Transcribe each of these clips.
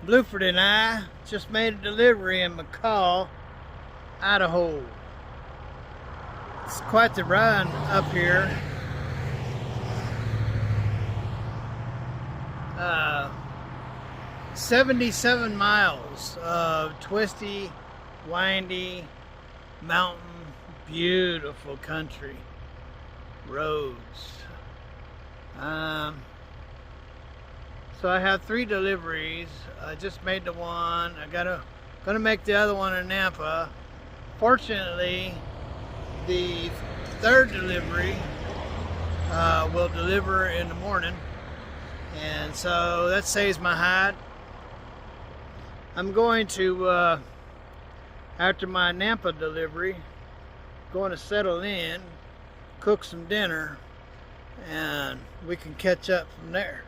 Blueford and I just made a delivery in McCall, Idaho. It's quite the run up here. 77 miles of twisty, windy, mountain, beautiful country roads. So I have 3 deliveries. I just made the one. Gonna make the other one in Nampa. Fortunately, the 3rd delivery will deliver in the morning, and so that saves my hide. I'm going to, after my Nampa delivery, going to settle in, cook some dinner, and we can catch up from there.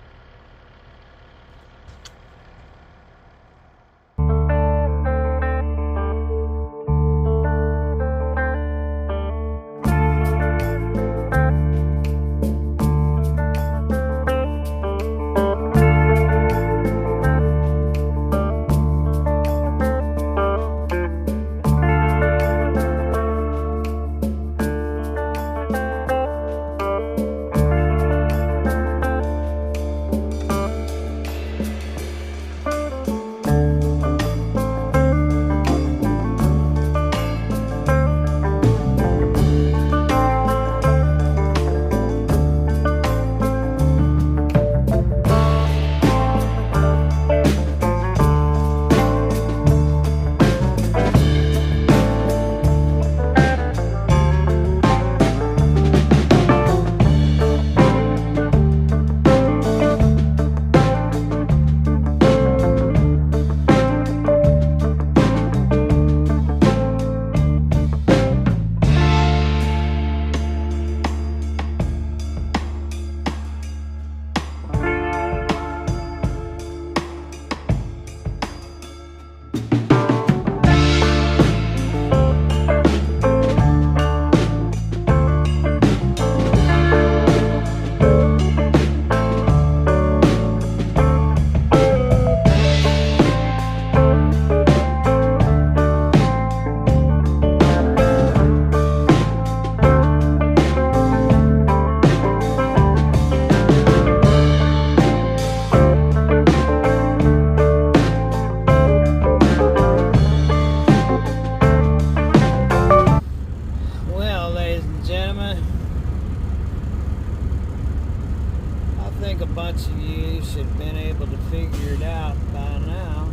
I think a bunch of you should have been able to figure it out by now,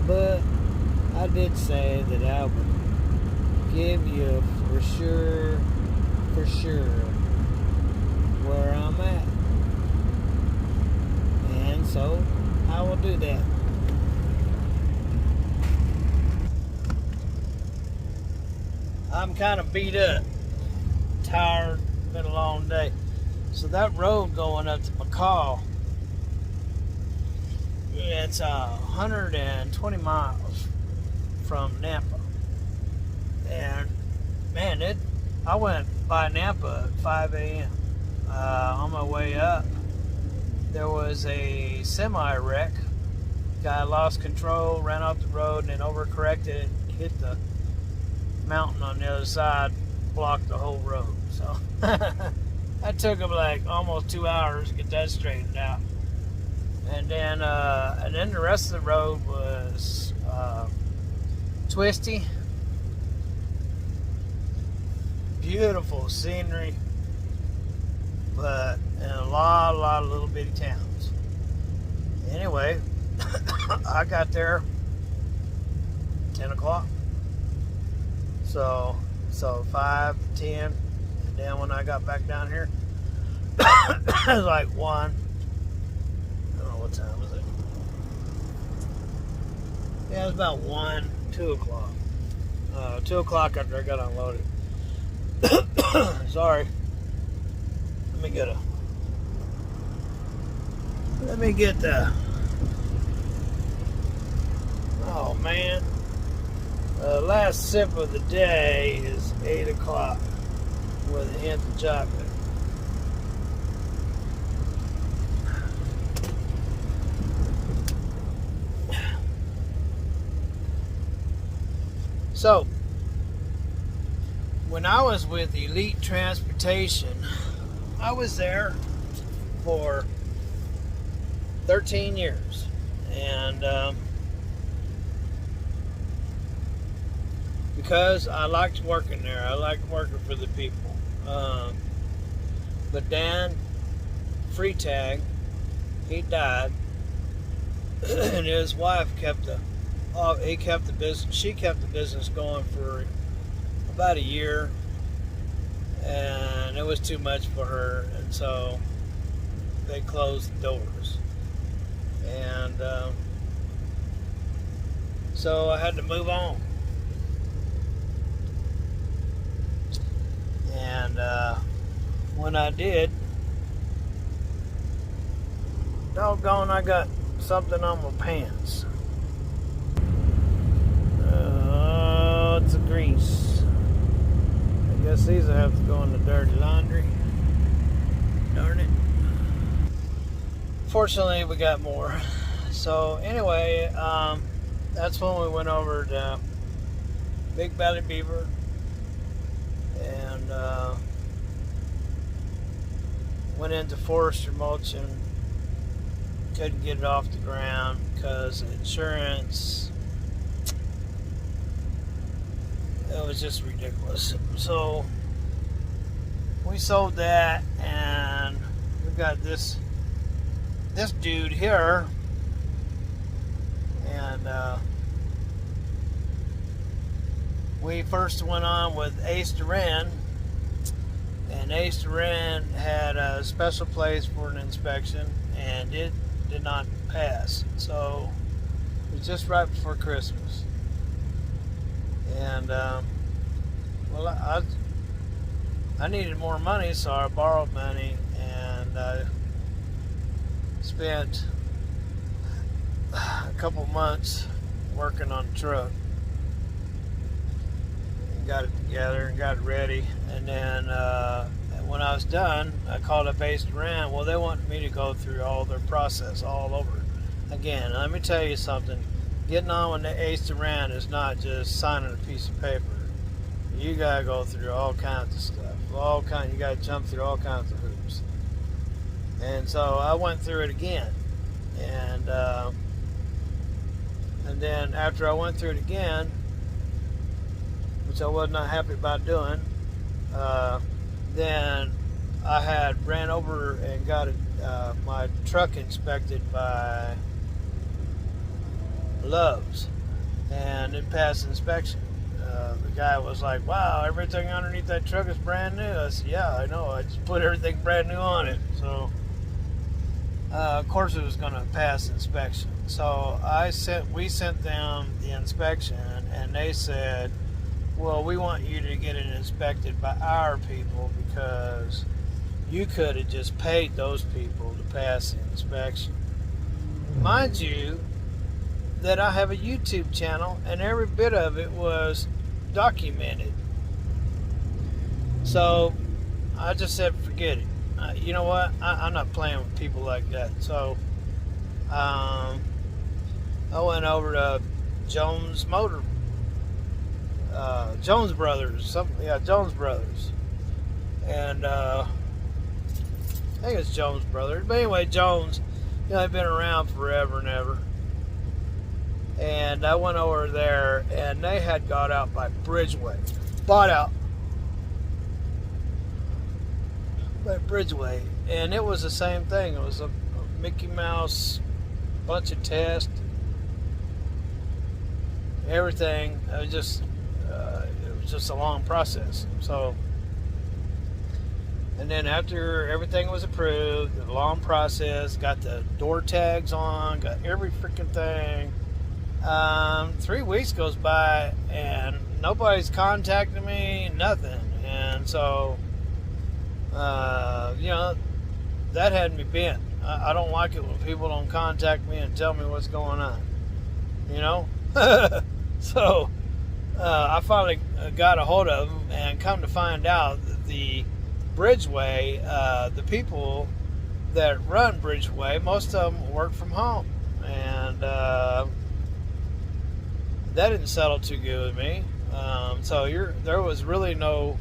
but I did say that I would give you for sure where I'm at, and so I will do that. I'm kind of beat up, tired, been a long day. So that road going up to McCall, it's 120 miles from Nampa. And man, I went by Nampa at 5 a.m. On my way up, there was a semi wreck. Guy lost control, ran off the road, and then overcorrected and hit the mountain on the other side, blocked the whole road. So that took him like almost 2 hours to get that straightened out. And then the rest of the road was twisty, beautiful scenery, but in a lot of little bitty towns. Anyway, I got there 10 o'clock. So 5, 10, and then when I got back down here, it was like 1. I don't know what time was it. Yeah, it was about 1, 2 o'clock. 2 o'clock after I got unloaded. Sorry. Let me get the. Oh man. Last sip of the day is 8 o'clock with a hint of chocolate. So, when I was with Elite Transportation, I was there for 13 years. And because I liked working there, I liked working for the people. But Dan Freetag, he died, and his wife kept the business. She kept the business going for about a year, and it was too much for her, and so they closed the doors. And so I had to move on. And when I did, doggone, I got something on my pants. It's a grease. I guess these will have to go in the dirty laundry. Darn it. Fortunately, we got more. So anyway, that's when we went over to Big Belly Beaver, and went into forestry mulching. Couldn't get it off the ground because insurance. It was just ridiculous. So we sold that, and we got this dude here, and we first went on with Ace Duran, and Ace Duran had a special place for an inspection, and it did not pass. So it was just right before Christmas, and well, I needed more money, so I borrowed money, and I spent a couple months working on the truck. Got it together and got it ready, and then when I was done, I called up Ace Duran. Well, they wanted me to go through all their process all over again. Let me tell you something. Getting on with the Ace Duran is not just signing a piece of paper. You gotta go through all kinds of stuff. You gotta jump through all kinds of hoops. And so I went through it again, and then after I went through it again, which I was not happy about doing, then I had ran over and got my truck inspected by Love's, and it passed inspection. The guy was like, "Wow, everything underneath that truck is brand new." I said, "Yeah, I know. I just put everything brand new on it." So, of course, it was going to pass inspection. So we sent them the inspection, and they said, "Well, we want you to get it inspected by our people because you could have just paid those people to pass the inspection." Mind you, that I have a YouTube channel, and every bit of it was documented. So I just said, forget it. You know what? I'm not playing with people like that. So I went over to Jones Brothers, Jones Brothers, and I think it's Jones Brothers. But anyway, Jones, they've been around forever and ever. And I went over there, and they had got out by Bridgeway. Bought out by Bridgeway. And it was the same thing. It was a Mickey Mouse bunch of tests. Everything. It was just a long process. So, and then after everything was approved, the long process, got the door tags on, got every freaking thing. 3 weeks goes by and nobody's contacting me, nothing. And so, that had me bent. I don't like it when people don't contact me and tell me what's going on, So, I finally got a hold of them, and come to find out that the Bridgeway, the people that run Bridgeway, most of them work from home. And that didn't settle too good with me. So there was really no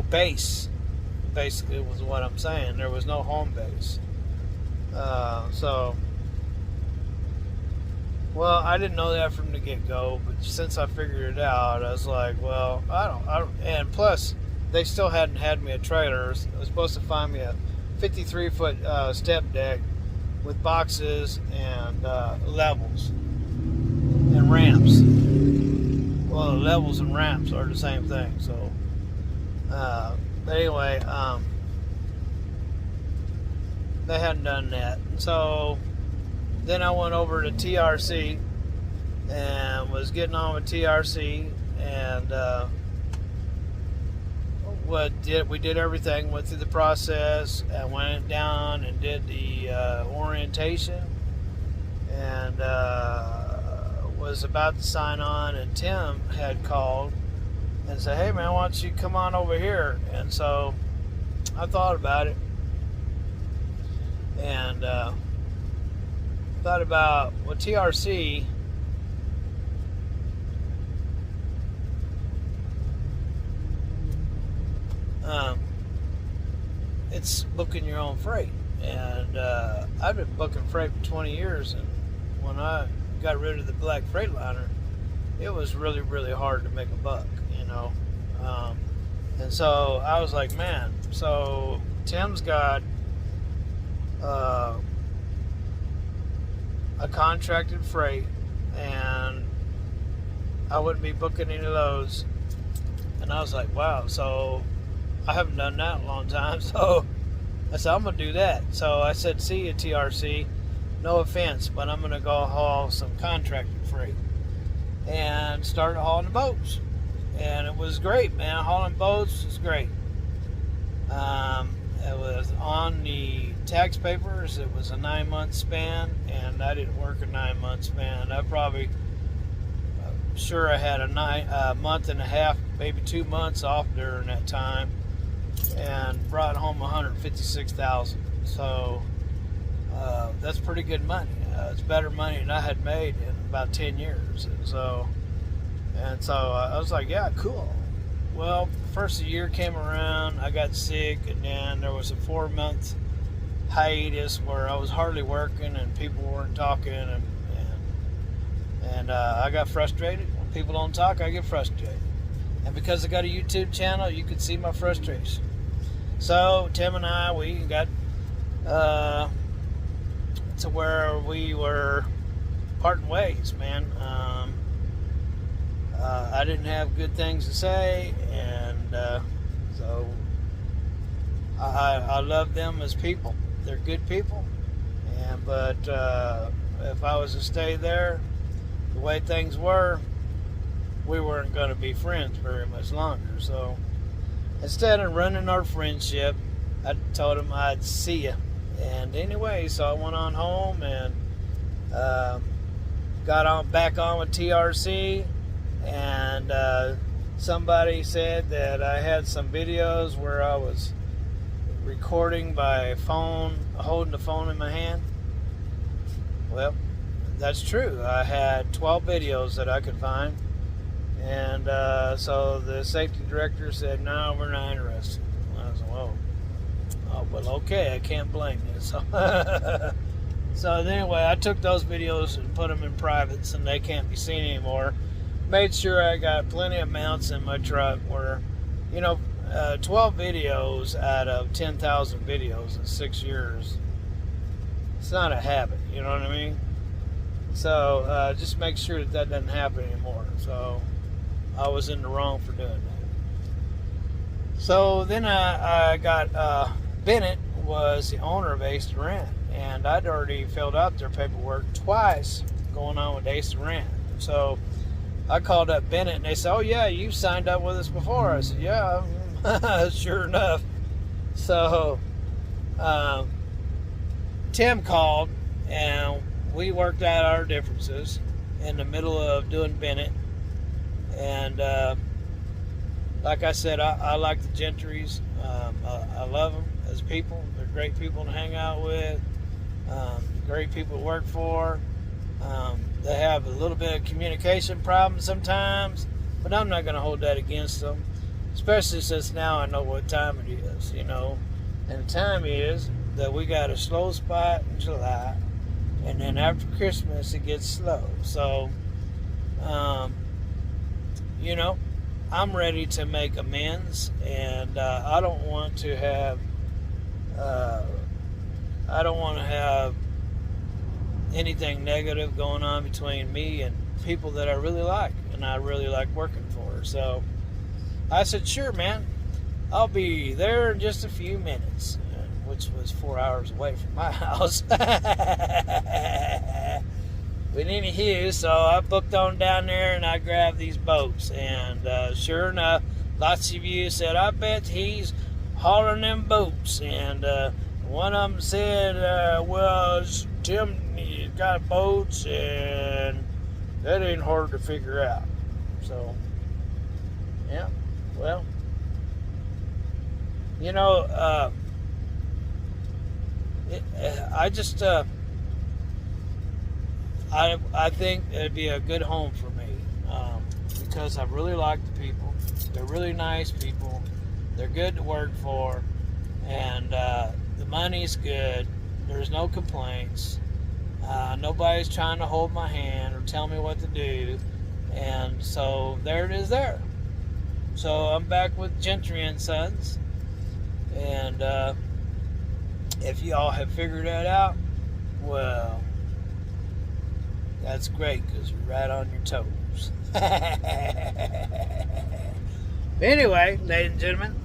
base. Basically, was what I'm saying. There was no home base. Well, I didn't know that from the get-go, but since I figured it out, I was like, well, I don't, and plus, they still hadn't had me a trailer. It was supposed to find me a 53-foot step deck with boxes and levels and ramps. Well, the levels and ramps are the same thing. So, but anyway, they hadn't done that. So then I went over to TRC and was getting on with TRC, and we did everything, went through the process, and went down and did the orientation, and was about to sign on, and Tim had called and said, hey man, why don't you come on over here? And so I thought about it, and thought about, well, TRC, it's booking your own freight, and I've been booking freight for 20 years, and when I got rid of the black Freightliner, it was really, really hard to make a buck, you know. And so I was like, man, so Tim's got a contracted freight, and I wouldn't be booking any of those. And I was like, wow, so I haven't done that in a long time. So I said, I'm going to do that. So I said, see you, TRC. No offense, but I'm going to go haul some contracted freight. And started hauling the boats. And it was great, man. Hauling boats was great. It was on the tax papers. It was a 9-month span, and I didn't work a 9-month span. I probably, sure I had a month and a half, maybe 2 months off during that time, and brought home $156,000. So that's pretty good money. It's better money than I had made in about 10 years. And so I was like, yeah, cool. Well, first of the year came around, I got sick, and then there was a 4-month hiatus where I was hardly working and people weren't talking, and I got frustrated. When people don't talk, I get frustrated. And because I got a YouTube channel, you could see my frustration. So Tim and I, we got to where we were parting ways, man. I didn't have good things to say, and so I love them as people. They're good people, but if I was to stay there the way things were, we weren't going to be friends very much longer. So instead of running our friendship, I told him I'd see you. And anyway, so I went on home and got back on with TRC. And somebody said that I had some videos where I was recording by phone, holding the phone in my hand. Well, that's true. I had 12 videos that I could find. And so the safety director said, no, we're not interested. I was like, whoa. Oh, well, okay, I can't blame you. So anyway, I took those videos and put them in privates, and they can't be seen anymore. Made sure I got plenty of mounts in my truck where, 12 videos out of 10,000 videos in 6 years. It's not a habit, you know what I mean? So just make sure that doesn't happen anymore. So I was in the wrong for doing that. So then I got Bennett was the owner of Ace to Rent, and I'd already filled out their paperwork twice going on with Ace to Rent. So I called up Bennett, and they said, oh yeah, you've signed up with us before. I said, yeah, sure enough. So Tim called, and we worked out our differences in the middle of doing Bennett. And like I said, I like the Gentrys. I love them as people. They're great people to hang out with, great people to work for. They have a little bit of communication problems sometimes, But I'm not going to hold that against them, especially since now I know what time it is, you know. And the time is that we got a slow spot in July, and then after Christmas it gets slow. So, you know, I'm ready to make amends, and I don't want to have anything negative going on between me and people that I really like and I really like working for. So I said, sure, man, I'll be there in just a few minutes, which was 4 hours away from my house. But anywho, so I booked on down there and I grabbed these boats, and sure enough, lots of you said, I bet he's hauling them boats, and one of them said, well, Tim, he's got boats, and that ain't hard to figure out. So, yeah, well, you know, I think it'd be a good home for me, because I really like the people. They're really nice people. They're good to work for, and the money's good. There's no complaints. Nobody's trying to hold my hand or tell me what to do, and so there it is there. So I'm back with Gentry and Sons, and if y'all have figured that out, well, that's great, because you're right on your toes. Anyway, ladies and gentlemen,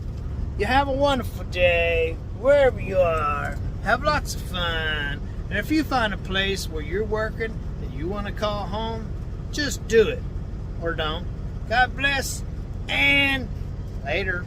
you have a wonderful day wherever you are. Have lots of fun. And if you find a place where you're working that you want to call home, just do it. Or don't. God bless, and later.